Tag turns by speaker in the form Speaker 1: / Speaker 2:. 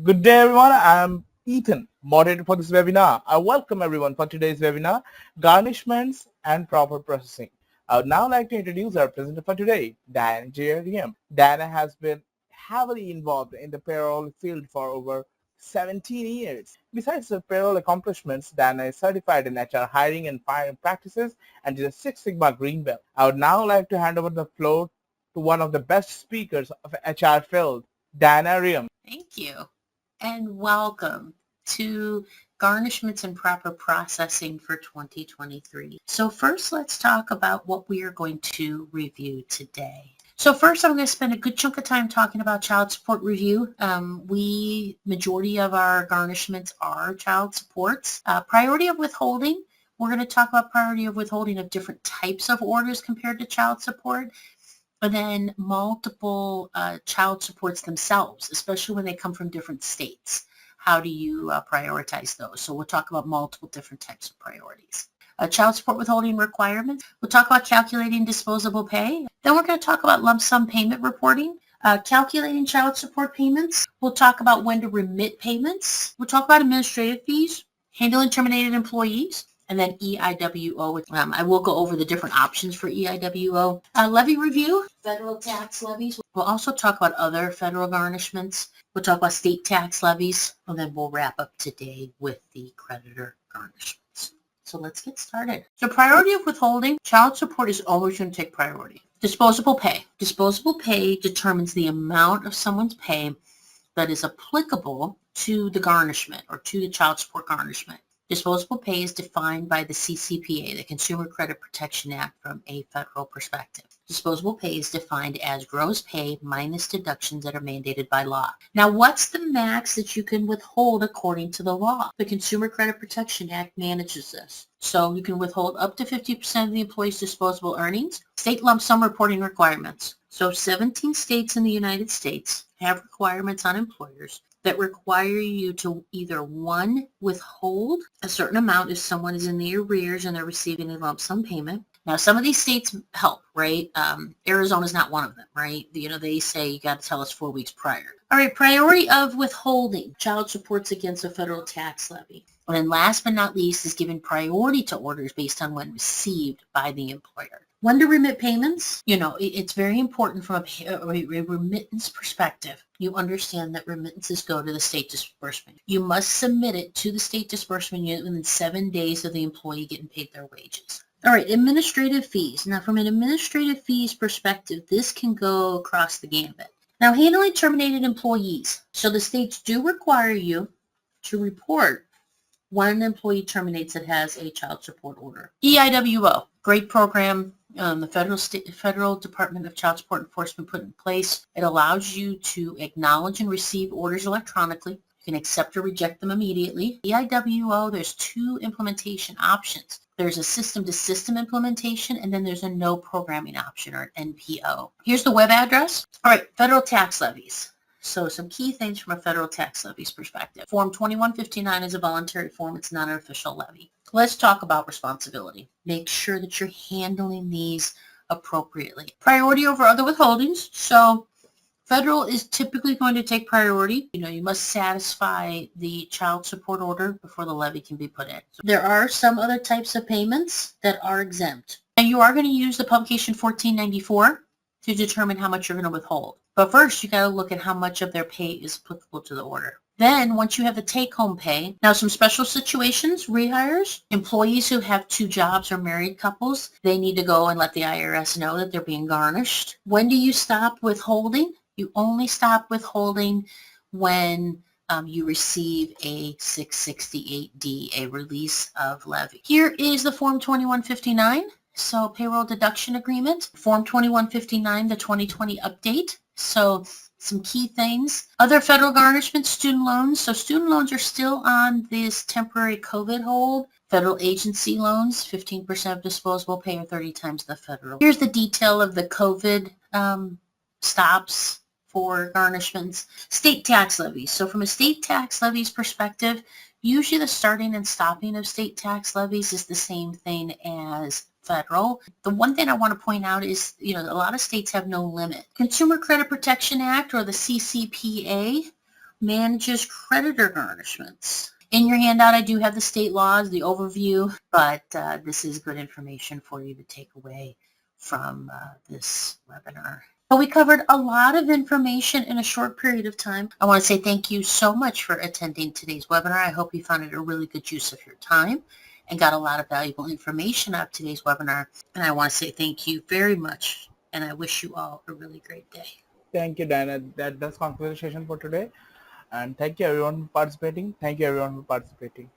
Speaker 1: Good day, everyone. I'm Ethan, moderator for this webinar. I welcome everyone for today's webinar, Garnishments and Proper Processing. I would now like to introduce our presenter for today, Diana J.R.M. Diana has been heavily involved in the payroll field for over 17 years. Besides her payroll accomplishments, Diana is certified in HR hiring and firing practices and is a Six Sigma Green Belt. I would now like to hand over the floor to one of the best speakers of HR field, Diana Riam.
Speaker 2: Thank you, and welcome to Garnishments and Proper Processing for 2023. So first, let's talk about what we are going to review today. So first, I'm going to spend a good chunk of time talking about child support review. Majority of our garnishments are child supports. Priority of withholding. We're going to talk about priority of withholding of different types of orders compared to child support. And then multiple child supports themselves, especially when they come from different states. How do you prioritize those? So we'll talk about multiple different types of priorities. Child support withholding requirements. We'll talk about calculating disposable pay. Then we're going to talk about lump sum payment reporting. Calculating child support payments. We'll talk about when to remit payments. We'll talk about administrative fees, handling terminated employees, and then EIWO. I will go over the different options for EIWO. Levy review, federal tax levies. We'll also talk about other federal garnishments. We'll talk about state tax levies, and then we'll wrap up today with the creditor garnishments. So let's get started. So priority of withholding, child support is always going to take priority. Disposable pay. Disposable pay determines the amount of someone's pay that is applicable to the garnishment or to the child support garnishment. Disposable pay is defined by the CCPA, the Consumer Credit Protection Act, from a federal perspective. Disposable pay is defined as gross pay minus deductions that are mandated by law. Now, what's the max that you can withhold according to the law? The Consumer Credit Protection Act manages this. So you can withhold up to 50% of the employee's disposable earnings. State lump sum reporting requirements. So 17 states in the United States have requirements on employers that require you to either, one, withhold a certain amount if someone is in the arrears and they're receiving a lump sum payment. Now, some of these states help, right? Arizona's not one of them, right? They say you got to tell us 4 weeks prior. All right, priority of withholding child supports against a federal tax levy. And then last but not least is giving priority to orders based on when received by the employer. When to remit payments, it's very important from a remittance perspective. You understand that remittances go to the state disbursement. You must submit it to the state disbursement unit within 7 days of the employee getting paid their wages. All right, administrative fees. Now, from an administrative fees perspective, this can go across the gambit. Now, handling terminated employees. So the states do require you to report when an employee terminates that has a child support order. EIWO, great program. The Federal Department of Child Support Enforcement put in place. It allows you to acknowledge and receive orders electronically. You can accept or reject them immediately. EIWO, there's two implementation options. There's a system-to-system implementation, and then there's a no programming option, or an NPO. Here's the web address. All right, federal tax levies. So some key things from a federal tax levies perspective. Form 2159 is a voluntary form. It's not an official levy. Let's talk about responsibility. Make sure that you're handling these appropriately. Priority over other withholdings. So federal is typically going to take priority. You must satisfy the child support order before the levy can be put in. So there are some other types of payments that are exempt. And you are going to use the publication 1494 to determine how much you're going to withhold. But first, you got to look at how much of their pay is applicable to the order. Then, once you have the take-home pay, now some special situations, rehires, employees who have 2 jobs or married couples, they need to go and let the IRS know that they're being garnished. When do you stop withholding? You only stop withholding when you receive a 668D, a release of levy. Here is the Form 2159. So payroll deduction agreement, Form 2159, the 2020 update. So some key things. Other federal garnishments, student loans. So student loans are still on this temporary COVID hold. Federal agency loans, 15% of disposable pay or 30 times the federal. Here's the detail of the COVID stops for garnishments. State tax levies. So from a state tax levies perspective, usually the starting and stopping of state tax levies is the same thing as federal. The one thing I want to point out is, a lot of states have no limit. Consumer Credit Protection Act, or the CCPA, manages creditor garnishments. In your handout, I do have the state laws, the overview, but this is good information for you to take away from this webinar. So we covered a lot of information in a short period of time. I want to say thank you so much for attending today's webinar. I hope you found it a really good use of your time and got a lot of valuable information out of today's webinar. And I want to say thank you very much, and I wish you all a really great day.
Speaker 1: Thank you, Diana. That does conclude the session for today. And thank you everyone for participating. Thank you everyone for participating.